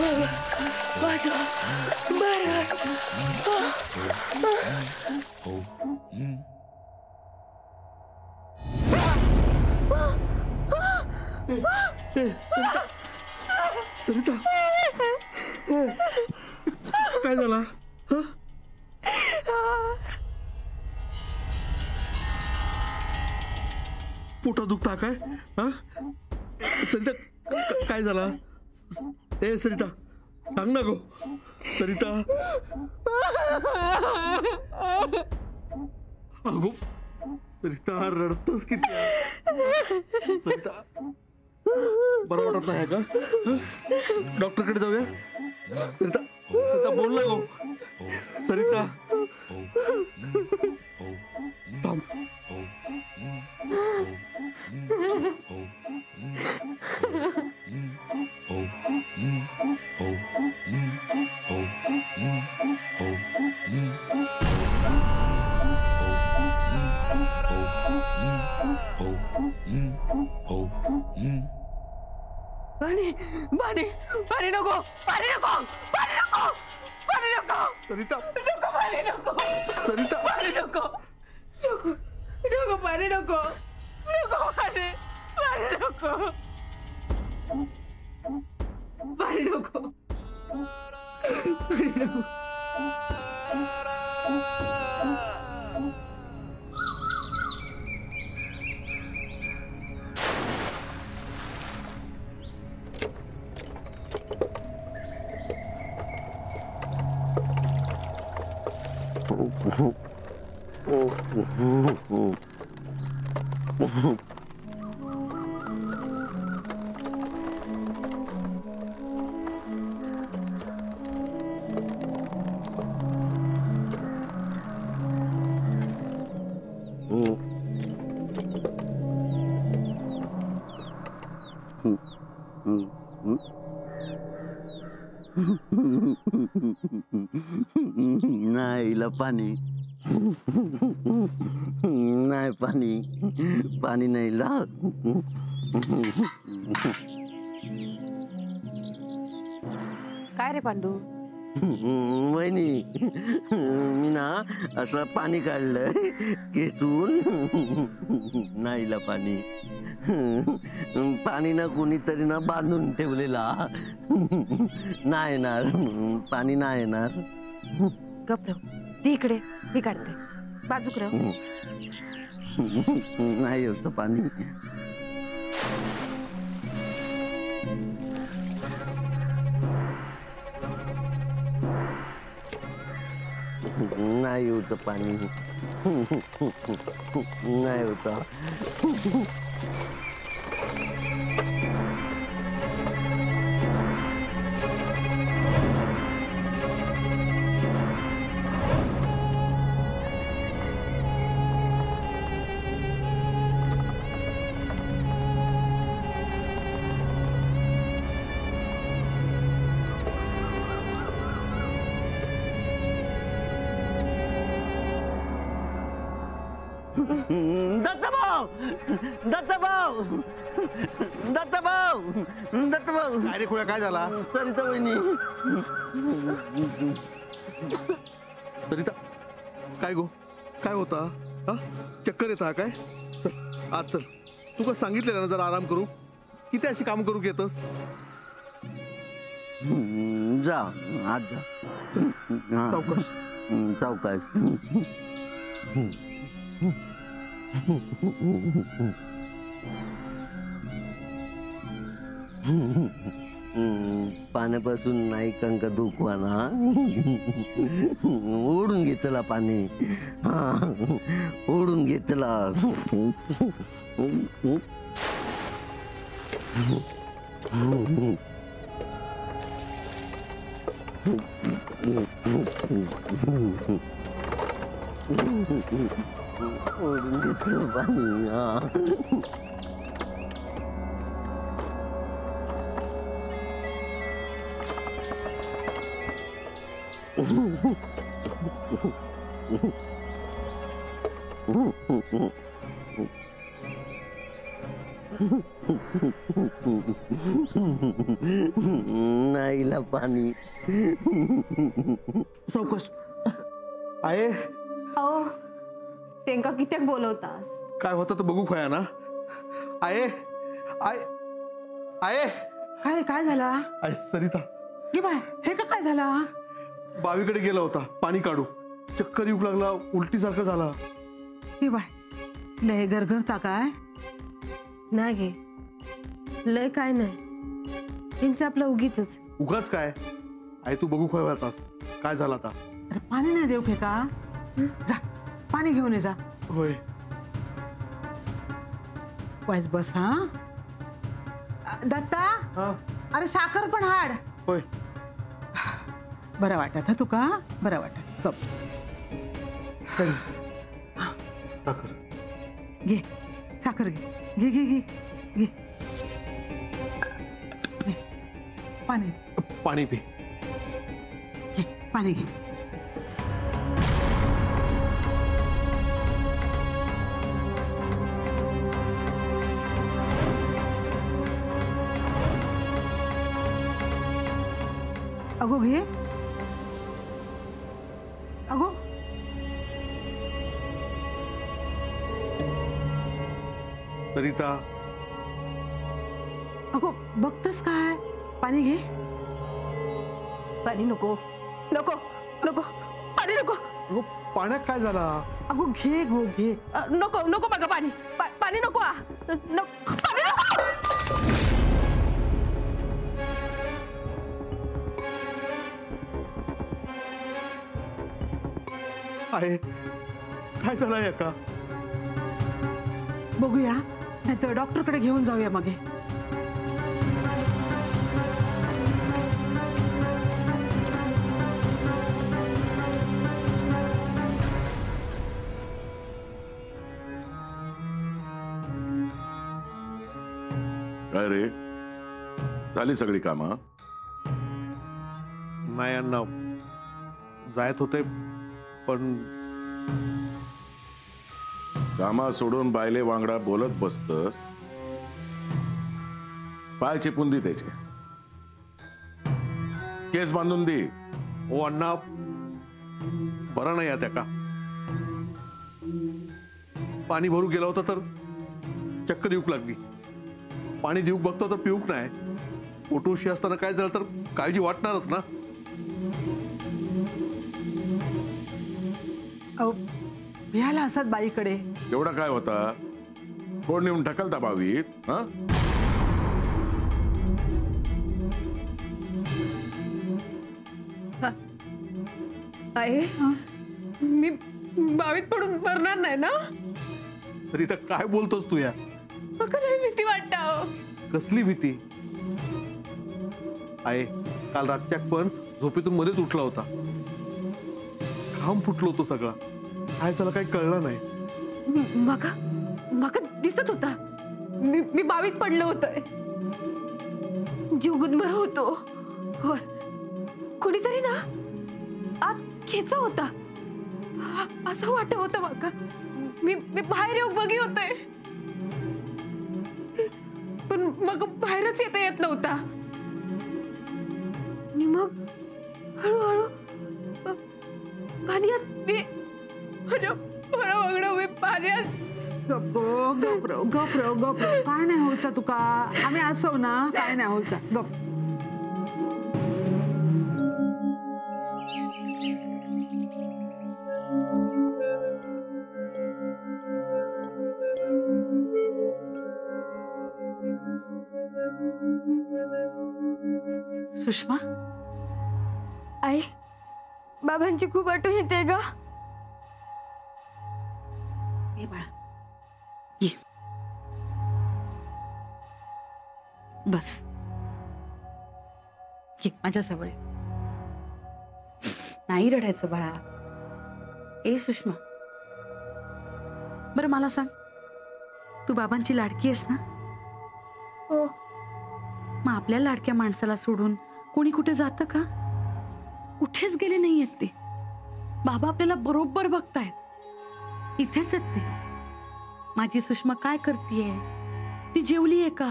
माझं बरं. सरिता काय झाला? पोटा दुखता काय? सरिता काय झाला? ए सरिता सांग ना गो. सरिता अगो सरिता रडतोस किती? सरिता बरं वाटत नाही का? डॉक्टरकडे जाऊया. सरिता सरिता बोल ना गो. सरिता थांब. पाणी पाणी पाणी नको, पाणी नको, पाणी नको, पाणी नको. सरिता नको पाणी नको. सरिता पाणी नको, नको नको पाणी नको, नको पाणी, पाणी नको, पाणी नको, पाणी नको. नाही पाणी नाही, पाणी पाणी नाही ला. काय रे पांडू? वहिनी मी ना असं पाणी काढलंय केसून. नाही ला पाणी. पाणी ना कोणीतरी ना बांधून ठेवलेला. नाही येणार पाणी, नाही येणार. गप्प ती इकडे, मी काढते. बाजूक राह. नाही होतं पाणी. नाही होतं पाणी. नाही होतं. दत्तभाऊ, दत्तभाऊ, दत्तभाऊ, दत्तभाऊ. काय रे खुळ्या, काय झाला? सरिता वहिनी. सरिता काय गो, काय होता? चक्कर येता काय? चल आज चल. तू का सांगितलेलं ना जरा आराम करू. किती अशी काम करू घेतस? जा आज जा. सावकाश सावकाश. पाण्यापासून नाही कंक दुखवाना. ओढून घेतला पाणी. ओढून घेतला. ओढून घेतलं पाणी. नाहीला पाणी. सावकाश. आहे अहो तेंका कित्याक बोलवतास? काय होतं तर बघू खया ना. आहे आहे आहे काय रे काय झाला आहे सरिता. की बाय हे का काय झाला? बावीकडे गेला होता पाणी काढू. चक्कर येऊ लागला, उलटी सारखं झाला. की बाय लय गरगरता काय? नाही गे, लय काय नाही, यांचं आपलं उगीच. उगाच काय आहे तू बघू खया होतास काय झाला आता. अरे पाणी नाही देऊ का? जा पाणी घेऊन ये जा. होय वाईस बस. हा दत्ता, हा अरे साखर पण हाड. होय. बरं वाटत हा तुका? बरं वाटत. गप साखर घे, साखर घे घे घे घे घे. घे. पाणी पाणी पी. घे, पाणी घे. अगो घे. अगो सरिता अगो बघतस काय? पाणी घे. पाणी नको नको नको, पाणी नको. अगो पाण्यात काय झाला. अगो घे गो घे. नको नको बघा पाणी, पाणी नको. पाणी नको. आहे काय झालं या का. बघूया नाहीतर डॉक्टरकडे घेऊन जाऊया मागे. काय रे, झाली सगळी कामं? नाही अण्णा, जायत होते पण कामा सोडून बायले वांगडा बोलत बसतस. पाय चिपून दे त्याचे, केस बांधून दे. ओ अण्णा बरा नाही त्या का. पाणी भरू गेला होता तर चक्कर येऊक लागली. पाणी देऊक बघतो तर पिऊक नाही. पोटोशी असताना काय झालं तर काळजी वाटणारच ना. अहो भियाला असत बाईकडे. एवढा काय होता, कोण नेऊन ढकलता बावीत? हा, आहे मी बावीत पडून मरणार नाही ना? तरी तर काय बोलतोस तू या. मका नाही भीती वाटत. कसली भीती आहे. काल रातच्या पण झोपेतून मध्येच उठला होता. घाम फुटलो होतो सगळा. काय त्याला काही कळलं नाही. मका दिसत होता मी बावीत पडलो होतोय. जीव गुदमर होतो. होय, कुणीतरी ना आत खेचा होता असं वाटत होतं माका. मी बाहेर येऊ बघी होते पण मग बाहेरच येत नव्हता. आणि मग हळूहळू पाण्यात मी पाण्यात. गप्पो गप्रो गप्रो गप्रो. काय नाही होचा तुका, आम्ही असो ना. काय नाही होचा. गप. सुषमा, आई, बाबांची खूप आठवण येते ग. ये बाळा ये. बस ये माझ्या जवळ. नाही रडायचं बाळा. ए सुषमा, बरं मला सांग, तू बाबांची लाडकी आहेस ना? हो. मग आपल्या लाडक्या माणसाला सोडून कोणी कुठे जातं का? कुठेच गेले नाहीयेत ते. बाबा आपल्याला बरोबर बघतायत. इथेच आहेत ते. माझी सुषमा काय करतीये ती जेवलीये का?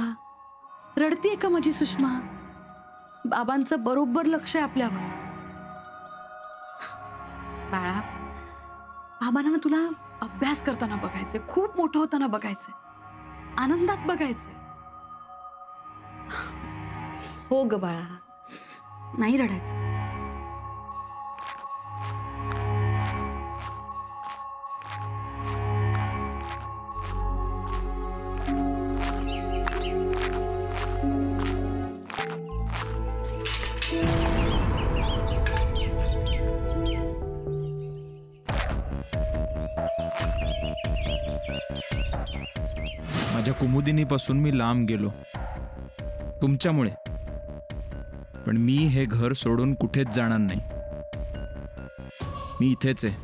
रडतीये का माझी सुषमा? बाबांचं बरोबर लक्ष आहे आपल्यावर. बाळा, बाबांना ना तुला अभ्यास करताना बघायचंय, खूप मोठं होताना बघायचंय, आनंदात बघायचंय. हो ग बाळा, नाही रडायचं. माझ्या कुमुदिनीपासून मी लांब गेलो तुमच्यामुळे, पण मी हे घर सोडून कुठेच जाणार नाही. मी इथेच आहे.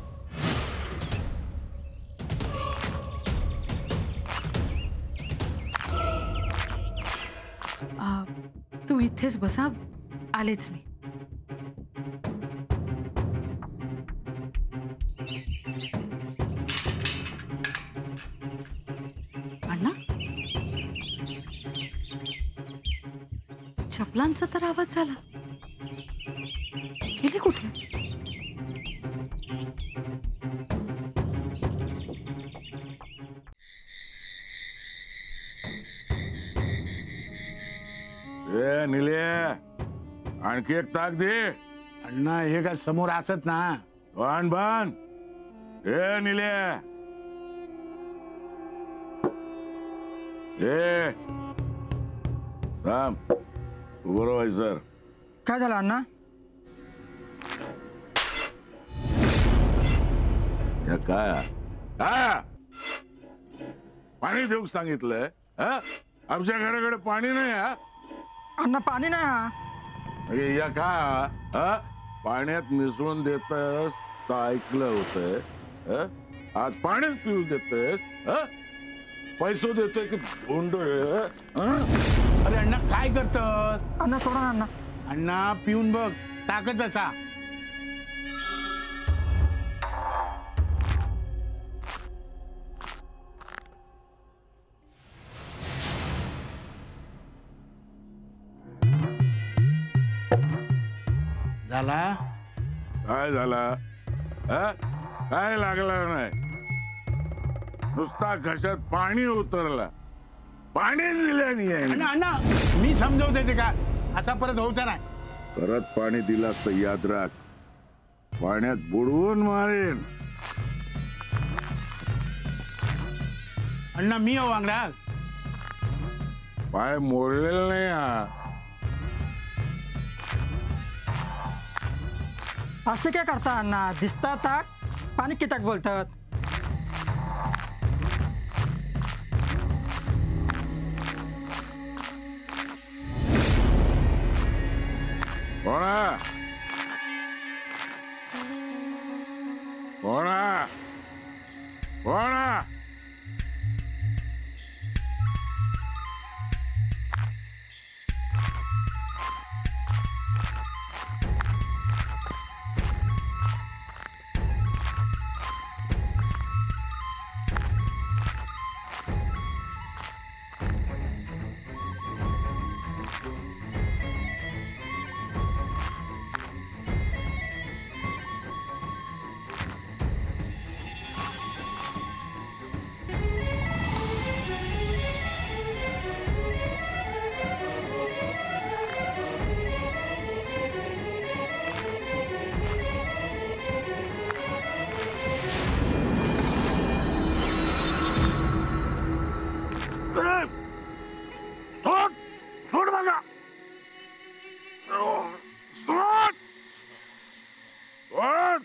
तू इथेच बसा, आलेच मी. अण्णा, चपलांचा तर आवाज झाला. गेले कुठे? ए निले, आणखी एक ताक दे. अण्णा हे काय समोर असत ना. बाण बाण. ए निले, ए थांब, उभं राहायचं. काय झालं अण्णा? या काय पाणी देऊ सांगितलंय? आमच्या घराकडे पाणी नाही. अण्णा पाणी नाही. हा म्हणजे या का पाण्यात मिसळून देतस तर ऐकलं होतंय. आज पाणीच पिऊ देतस. पैसे देतोय की भोंड? अरे अण्णा काय करतस? अण्णा सोडा ना अण्णा. अण्णा पिऊन बघ, ताकद असा. झाला? काय झाला? काय लागला नाही, नुसता घशात पाणी उतरला. पाणी दिल्याने अण्णा अण्णा मी समजवते ते का असा परत होऊचा नाही. परत पाणी दिलास तर याद राख, पाण्यात बुडवून मारेन. अण्णा मी वांगडा पाय मोडलेला नाही. असे काय करता अण्णा? दिसतात पाणी किटक बोलतात. कोणा कोणा कोणा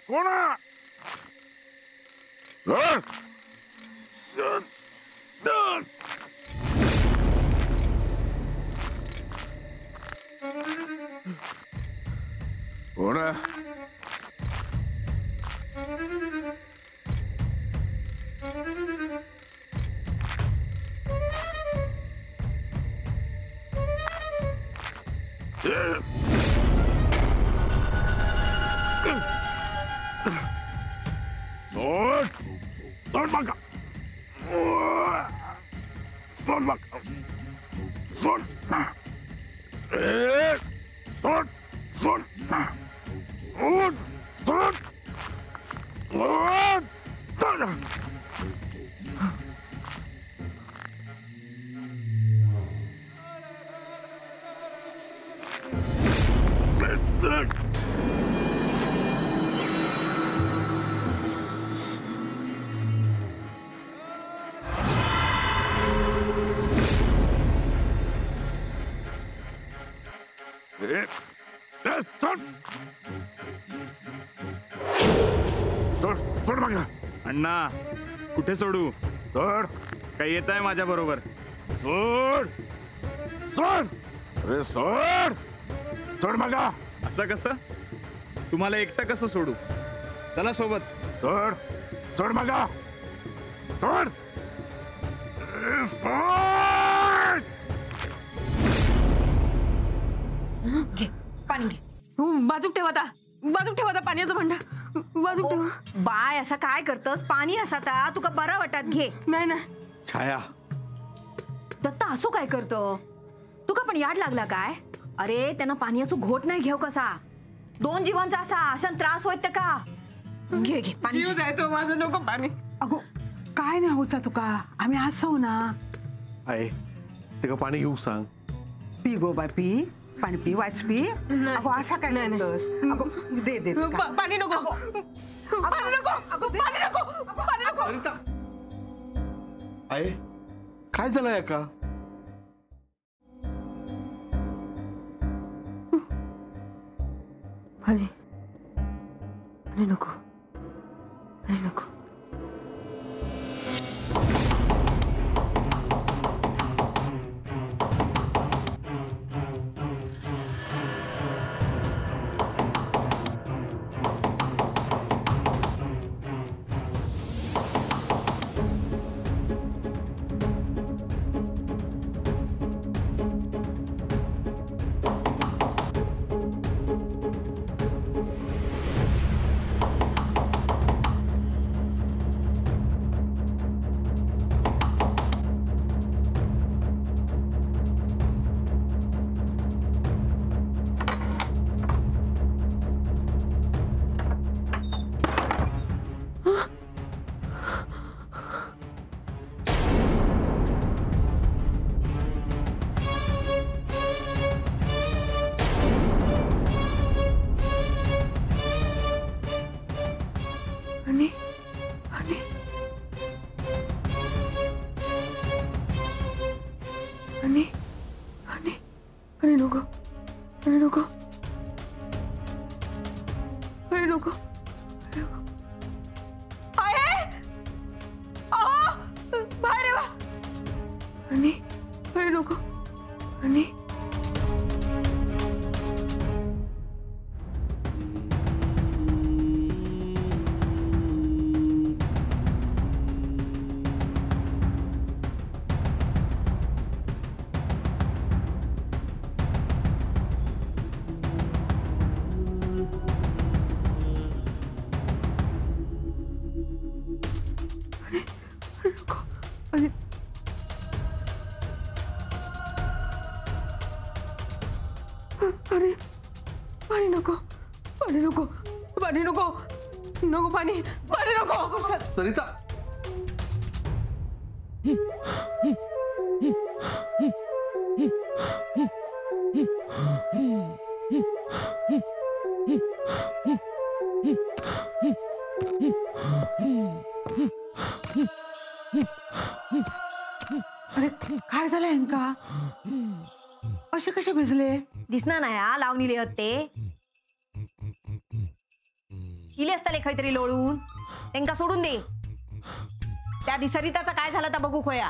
कोणा Don't baka. Don't baka. सोड ए सोड सोड उठ सोड उठ सोड सोड बघा अण्णा कुठे सोडू? सोड काही येत आहे माझ्या बरोबर? सोड सोड अरे सोड सोड बघा. असं कसं? तुम्हाला एकटा कसं सोडू? चला सोबत. सोड सोड बघा सोड सोड. घे पाणी घे. बाजूक ठेवा पाण्याचं भांडा बाजूक ठेवा. बाय असा काय करतस? पाणी असा ता तुका बरा वाटत घे. नाही छाया दत्ता असो काय करतो? तुका पण याड लागला काय? अरे त्यांना पाण्याचा घोट नाही घेऊ कसा. 2 जीवांचा असा अशान त्रास होत ते का? घे घे पाणी. जीव जायतो माझं नको पाणी. अगो काय नाही होता तुका, आम्ही हसव ना. आहे ते का पाणी घेऊ सांग. पी गो बाय पी, पाणी पी वाच पी. अगो असा काय करतोस? अगो दे दे पाणी नको पाणी नको. सरिता आहे काय झालं या का? पाणी नको. सरिता अरे काय झालं यांका? असे कसे भिजले? दिसना नाही हा लावणी लिहत ते. इले असताले खैतरी लोळून त्यांका सोडून दे. त्या दिसरिताचा काय झालं तर बघू खोया.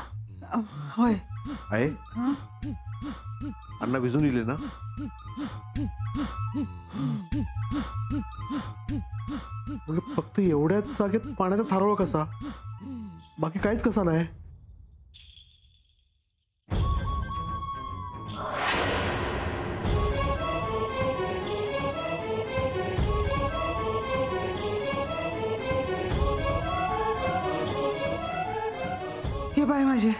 होय आहे अण्णा भिजून इले ना? फक्त एवढ्याच जागेत पाण्याचा थारोळ कसा? बाकी काहीच कसा नाही. हे बाय माझे